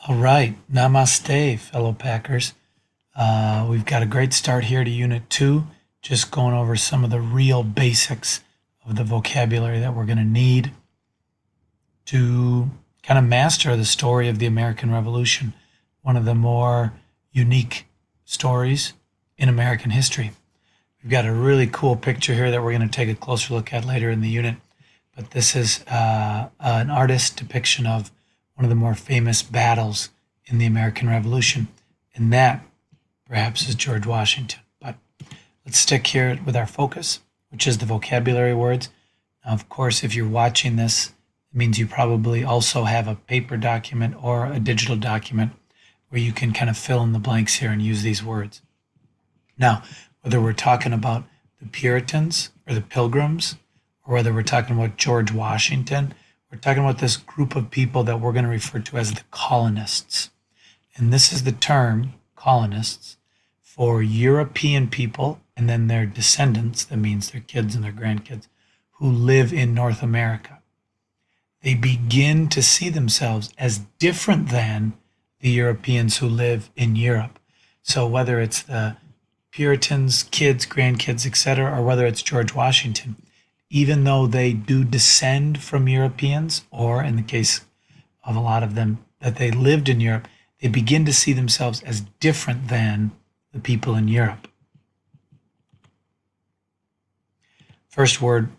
All right. Namaste, fellow Packers. We've got a great start here to Unit 2, just going over some of the real basics of the vocabulary that we're going to need to kind of master the story of the American Revolution, one of the more unique stories in American history. We've got a really cool picture here that we're going to take a closer look at later in the unit, but this is an artist's depiction of one of the more famous battles in the American Revolution, and that perhaps is George Washington. But let's stick here with our focus, which is the vocabulary words. Now, of course, if you're watching this, it means you probably also have a paper document or a digital document where you can kind of fill in the blanks here and use these words. Now, whether we're talking about the Puritans or the Pilgrims, or whether we're talking about George Washington, we're talking about this group of people that we're going to refer to as the colonists. And this is the term, colonists, for European people and then their descendants, that means their kids and their grandkids, who live in North America. They begin to see themselves as different than the Europeans who live in Europe. So whether it's the Puritans, kids, grandkids, etc., or whether it's George Washington, even though they do descend from Europeans, or in the case of a lot of them, that they lived in Europe, they begin to see themselves as different than the people in Europe. Next word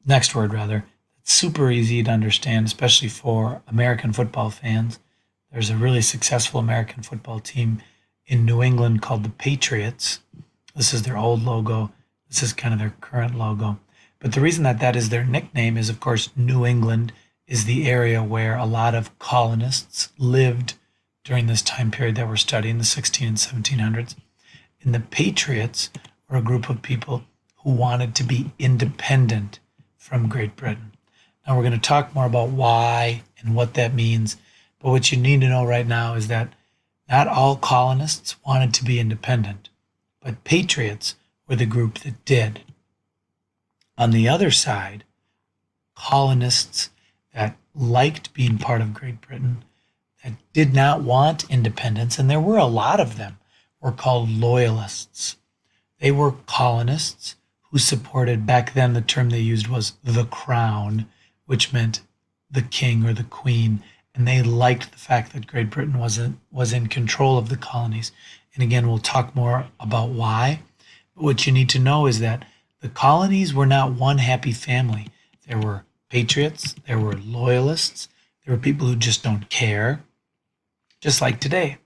rather, it's super easy to understand, especially for American football fans. There's a really successful American football team in New England called the Patriots. This is their old logo. This is kind of their current logo. But the reason that that is their nickname is, of course, New England is the area where a lot of colonists lived during this time period that we're studying, the 16 and 1700s. And the Patriots were a group of people who wanted to be independent from Great Britain. Now we're going to talk more about why and what that means. But what you need to know right now is that not all colonists wanted to be independent, but patriots were the group that did. On the other side, colonists that liked being part of Great Britain, that did not want independence, and there were a lot of them, were called loyalists. They were colonists who supported, back then the term they used was the crown, which meant the king or the queen, and they liked the fact that Great Britain was in control of the colonies. And again, we'll talk more about why. But what you need to know is that the colonies were not one happy family. There were patriots, there were loyalists, there were people who just don't care, just like today.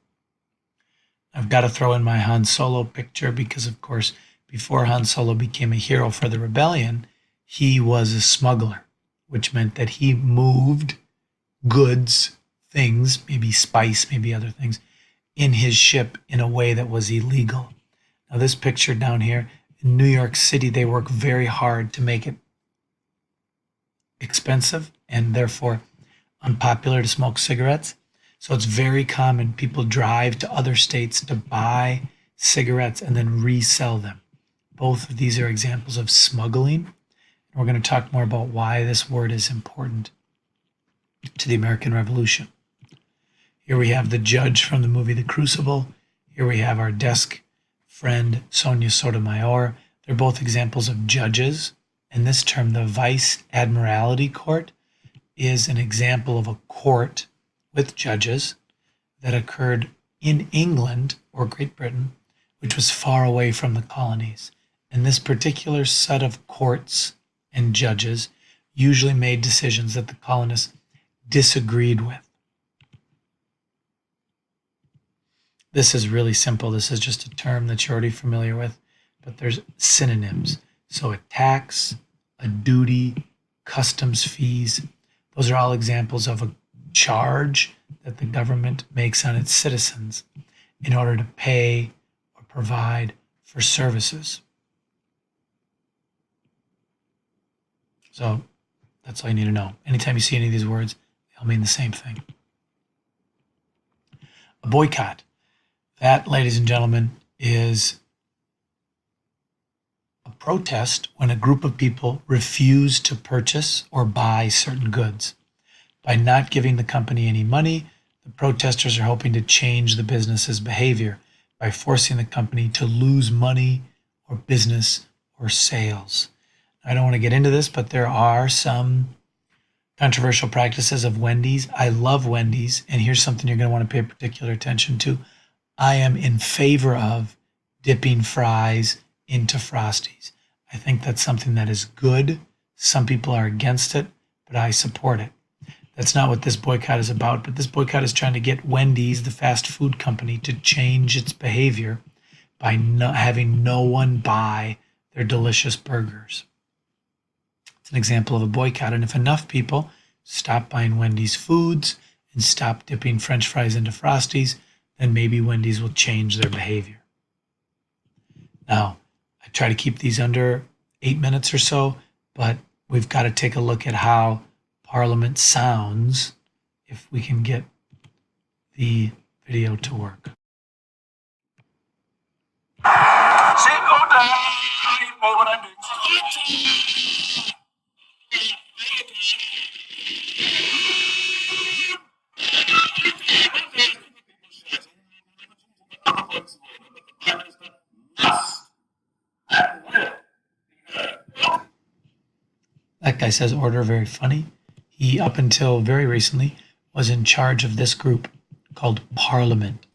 I've got to throw in my Han Solo picture because, of course, before Han Solo became a hero for the rebellion, he was a smuggler, which meant that he moved goods, things, maybe spice, maybe other things, in his ship in a way that was illegal. Now, this picture down here, in New York City, they work very hard to make it expensive and therefore unpopular to smoke cigarettes. So it's very common people drive to other states to buy cigarettes and then resell them. Both of these are examples of smuggling. We're going to talk more about why this word is important to the American Revolution. Here we have the judge from the movie The Crucible. Here we have our desk friend, Sonia Sotomayor. They're both examples of judges. And this term, the Vice Admiralty Court, is an example of a court with judges that occurred in England or Great Britain, which was far away from the colonies. And this particular set of courts and judges usually made decisions that the colonists disagreed with. This is really simple. This is just a term that you're already familiar with, but there's synonyms. So a tax, a duty, customs fees, those are all examples of a charge that the government makes on its citizens in order to pay or provide for services. So that's all you need to know. Anytime you see any of these words, they all mean the same thing. A boycott. That, ladies and gentlemen, is a protest when a group of people refuse to purchase or buy certain goods. By not giving the company any money, The protesters are hoping to change the business's behavior by forcing the company to lose money or business or sales. I don't want to get into this, but there are some controversial practices of Wendy's. I love Wendy's, and here's something you're going to want to pay particular attention to. I am in favor of dipping fries into Frosties. I think that's something that is good. Some people are against it, but I support it. That's not what this boycott is about, but this boycott is trying to get Wendy's, the fast food company, to change its behavior by having no one buy their delicious burgers. It's an example of a boycott, and if enough people stop buying Wendy's foods and stop dipping French fries into Frosties, then maybe Wendy's will change their behavior. Now, I try to keep these under 8 minutes or so, but we've got to take a look at how Parliament sounds if we can get the video to work. That guy says order very funny. He, up until very recently, was in charge of this group called Parliament.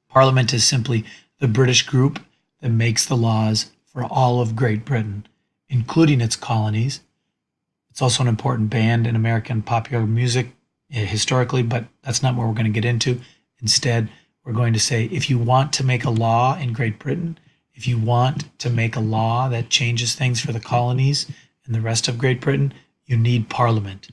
Parliament is simply the British group that makes the laws for all of Great Britain, including its colonies. It's also an important band in American popular music historically, but that's not what we're going to get into. Instead, we're going to say if you want to make a law in Great Britain, if you want to make a law that changes things for the colonies and the rest of Great Britain, you need Parliament.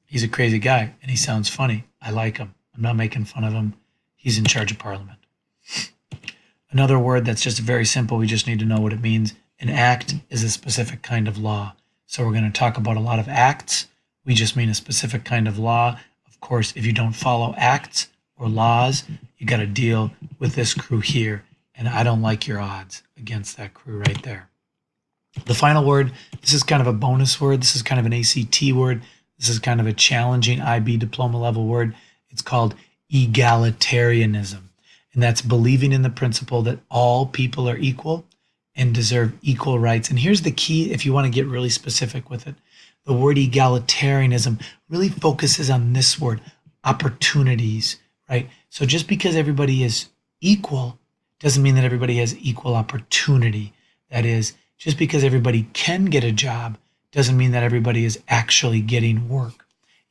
He's a crazy guy and he sounds funny. I like him. I'm not making fun of him. He's in charge of Parliament. Another word that's just very simple, we just need to know what it means. An act is a specific kind of law. So we're going to talk about a lot of acts. We just mean a specific kind of law. Of course, if you don't follow acts or laws, you got to deal with this crew here. And I don't like your odds against that crew right there. The final word, this is kind of a bonus word. This is kind of an ACT word. This is kind of a challenging IB diploma level word. It's called egalitarianism. And that's believing in the principle that all people are equal and deserve equal rights. And here's the key if you want to get really specific with it. The word egalitarianism really focuses on this word, opportunities, right? So just because everybody is equal doesn't mean that everybody has equal opportunity. That is, just because everybody can get a job doesn't mean that everybody is actually getting work.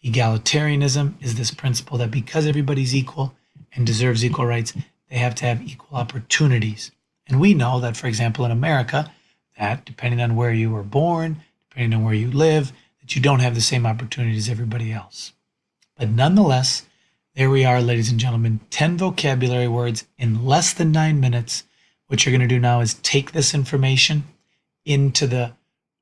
Egalitarianism is this principle that because everybody's equal and deserves equal rights, they have to have equal opportunities. And we know that, for example, in America, that depending on where you were born, depending on where you live, that you don't have the same opportunities as everybody else. But nonetheless, there we are, ladies and gentlemen, 10 vocabulary words in less than 9 minutes. What you're going to do now is take this information into the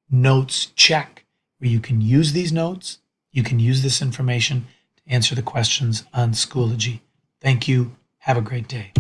notes check, where you can use these notes, you can use this information to answer the questions on Schoology. Thank you. Have a great day.